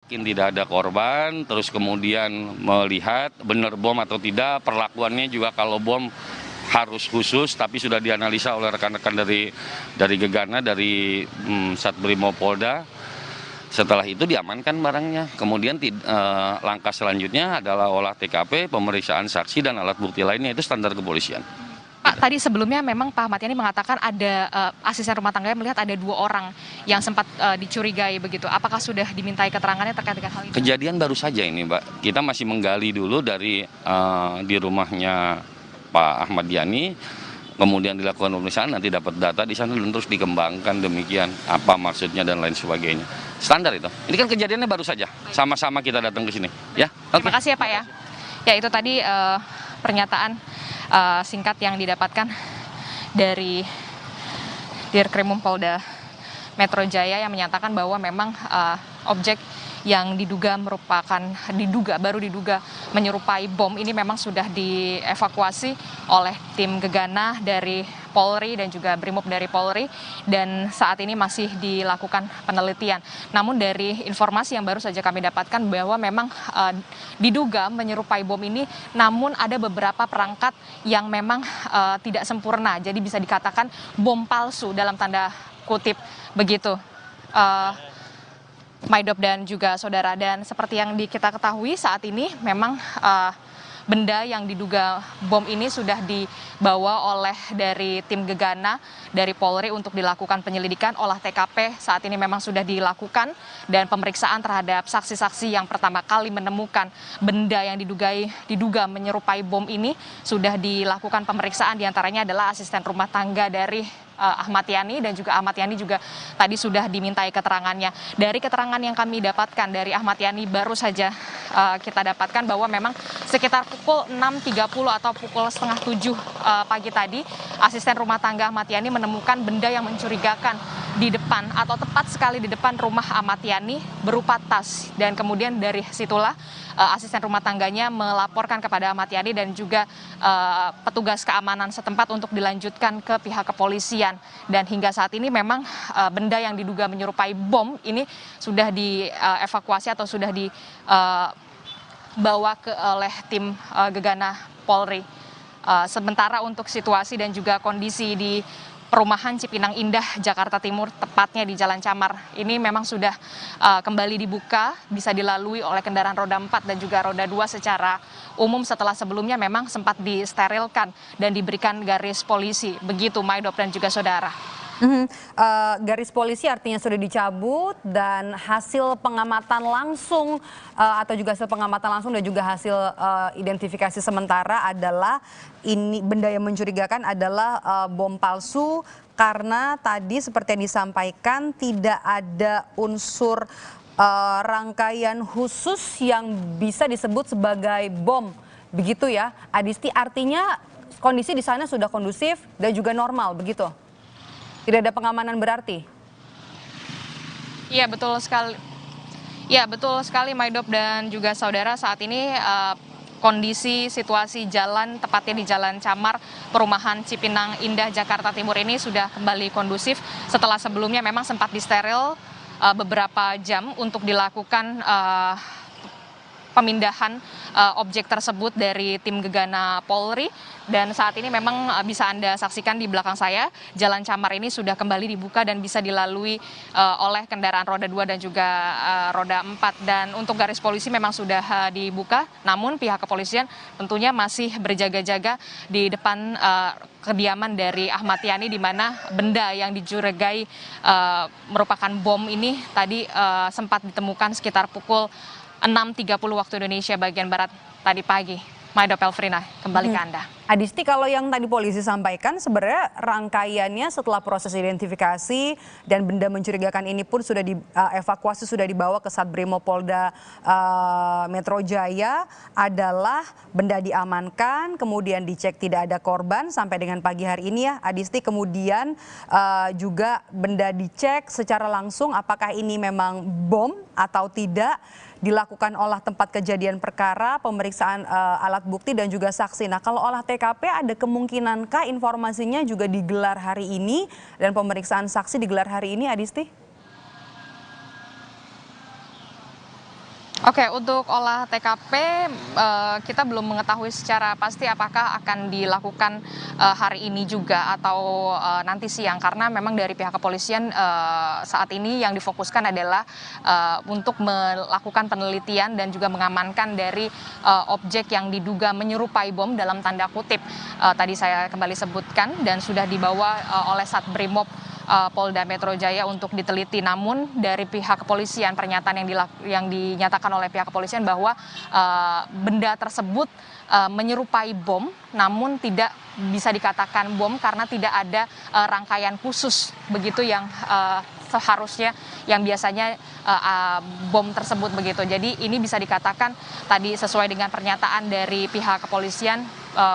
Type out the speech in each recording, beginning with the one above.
Mungkin tidak ada korban, terus kemudian melihat benar bom atau tidak, perlakuannya juga kalau bom harus khusus, tapi sudah dianalisa oleh rekan-rekan dari Gegana, dari Satbrimopolda. Setelah itu diamankan barangnya. Kemudian langkah selanjutnya adalah olah TKP, pemeriksaan saksi dan alat bukti lainnya, itu standar kepolisian. Pak, tadi sebelumnya memang Pak Ahmad Yani mengatakan ada asisten rumah tangganya melihat ada 2 orang yang sempat dicurigai begitu. Apakah sudah dimintai keterangannya terkait dengan hal itu? Kejadian baru saja ini, Mbak. Kita masih menggali dulu dari di rumahnya Pak Ahmad Yani, kemudian dilakukan pemeriksaan, nanti dapat data di sana dan terus dikembangkan demikian apa maksudnya dan lain sebagainya. Standar itu. Ini kan kejadiannya baru saja. Sama-sama kita datang ke sini, ya. Terima kasih ya Pak ya. Ya itu tadi pernyataan singkat yang didapatkan dari Dirkrimum Polda Metro Jaya yang menyatakan bahwa memang objek yang baru diduga menyerupai bom ini memang sudah dievakuasi oleh tim Gegana dari Polri dan juga Brimob dari Polri, dan saat ini masih dilakukan penelitian. Namun dari informasi yang baru saja kami dapatkan bahwa memang diduga menyerupai bom ini, namun ada beberapa perangkat yang memang tidak sempurna, jadi bisa dikatakan bom palsu dalam tanda kutip begitu. Maidop dan juga saudara, dan seperti yang kita ketahui saat ini memang benda yang diduga bom ini sudah dibawa oleh dari tim Gegana dari Polri untuk dilakukan penyelidikan. Olah TKP saat ini memang sudah dilakukan dan pemeriksaan terhadap saksi-saksi yang pertama kali menemukan benda yang diduga menyerupai bom ini sudah dilakukan pemeriksaan, diantaranya adalah asisten rumah tangga dari Ahmad Yani, dan juga Ahmad Yani juga tadi sudah dimintai keterangannya. Dari keterangan yang kami dapatkan dari Ahmad Yani baru saja kita dapatkan bahwa memang sekitar pukul 6.30 atau pukul setengah 7 pagi tadi, asisten rumah tangga Ahmad Yani menemukan benda yang mencurigakan di depan atau tepat sekali di depan rumah Ahmad Yani berupa tas, dan kemudian dari situlah asisten rumah tangganya melaporkan kepada Ahmad Yani dan juga petugas keamanan setempat untuk dilanjutkan ke pihak kepolisian. Dan hingga saat ini memang benda yang diduga menyerupai bom ini sudah dievakuasi atau sudah dibawa oleh tim Gegana Polri. Sementara untuk situasi dan juga kondisi di Perumahan Cipinang Indah, Jakarta Timur, tepatnya di Jalan Camar, ini memang sudah kembali dibuka, bisa dilalui oleh kendaraan roda 4 dan juga roda 2 secara umum setelah sebelumnya memang sempat disterilkan dan diberikan garis polisi. Begitu Maidop dan juga saudara. Garis polisi artinya sudah dicabut, dan hasil pengamatan langsung atau juga hasil pengamatan langsung dan juga hasil identifikasi sementara adalah ini benda yang mencurigakan adalah bom palsu, karena tadi seperti yang disampaikan tidak ada unsur rangkaian khusus yang bisa disebut sebagai bom, begitu ya Adisti. Artinya kondisi di sana sudah kondusif dan juga normal, begitu? Tidak ada pengamanan berarti? Iya betul sekali. Ya betul sekali Maidop dan juga saudara, saat ini kondisi situasi jalan, tepatnya di Jalan Camar, Perumahan Cipinang Indah, Jakarta Timur ini sudah kembali kondusif setelah sebelumnya memang sempat disteril beberapa jam untuk dilakukan pemindahan objek tersebut dari tim Gegana Polri. Dan saat ini memang bisa Anda saksikan di belakang saya, Jalan Camar ini sudah kembali dibuka dan bisa dilalui oleh kendaraan roda 2 dan juga roda 4. Dan untuk garis polisi memang sudah dibuka, namun pihak kepolisian tentunya masih berjaga-jaga di depan kediaman dari Ahmad Yani, di mana benda yang dicurigai merupakan bom ini tadi sempat ditemukan sekitar pukul 6.30 waktu Indonesia bagian Barat tadi pagi. Maidop Elfrina, kembali ke Anda. Adisti, kalau yang tadi polisi sampaikan sebenarnya rangkaiannya setelah proses identifikasi dan benda mencurigakan ini pun sudah dievakuasi, sudah dibawa ke Satbrimopolda Metro Jaya, adalah benda diamankan, kemudian dicek tidak ada korban sampai dengan pagi hari ini ya Adisti. Kemudian juga benda dicek secara langsung apakah ini memang bom atau tidak, dilakukan olah tempat kejadian perkara, pemeriksaan alat bukti dan juga saksi. Nah, kalau olah TKP ada kemungkinankah informasinya juga digelar hari ini dan pemeriksaan saksi digelar hari ini, Adisti? Oke, untuk olah TKP kita belum mengetahui secara pasti apakah akan dilakukan hari ini juga atau nanti siang, karena memang dari pihak kepolisian saat ini yang difokuskan adalah untuk melakukan penelitian dan juga mengamankan dari objek yang diduga menyerupai bom dalam tanda kutip. Tadi saya kembali sebutkan dan sudah dibawa oleh Satbrimob Polda Metro Jaya untuk diteliti. Namun dari pihak kepolisian, pernyataan yang dinyatakan oleh pihak kepolisian bahwa benda tersebut menyerupai bom, namun tidak bisa dikatakan bom karena tidak ada rangkaian khusus begitu yang seharusnya yang biasanya bom tersebut begitu. Jadi ini bisa dikatakan tadi sesuai dengan pernyataan dari pihak kepolisian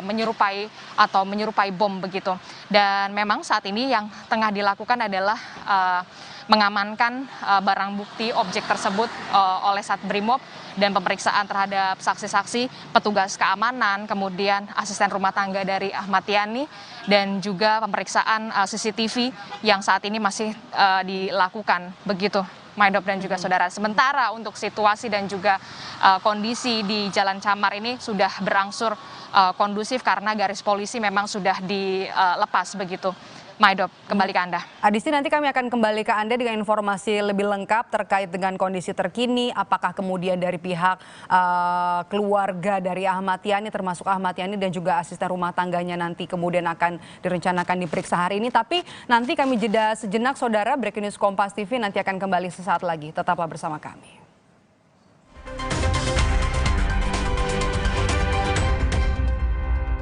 menyerupai bom begitu. Dan memang saat ini yang tengah dilakukan adalah mengamankan barang bukti objek tersebut oleh Satbrimob dan pemeriksaan terhadap saksi-saksi, petugas keamanan, kemudian asisten rumah tangga dari Ahmad Yani, dan juga pemeriksaan CCTV yang saat ini masih dilakukan begitu. Maidop dan juga saudara. Sementara untuk situasi dan juga kondisi di Jalan Camar ini sudah berangsur kondusif karena garis polisi memang sudah dilepas begitu. Maidop, kembali ke Anda. Adisti, nanti kami akan kembali ke Anda dengan informasi lebih lengkap terkait dengan kondisi terkini, apakah kemudian dari pihak keluarga dari Ahmad Yani, termasuk Ahmad Yani dan juga asisten rumah tangganya nanti kemudian akan direncanakan diperiksa hari ini. Tapi nanti kami jeda sejenak, saudara. Breaking News Kompas TV nanti akan kembali sesaat lagi. Tetaplah bersama kami.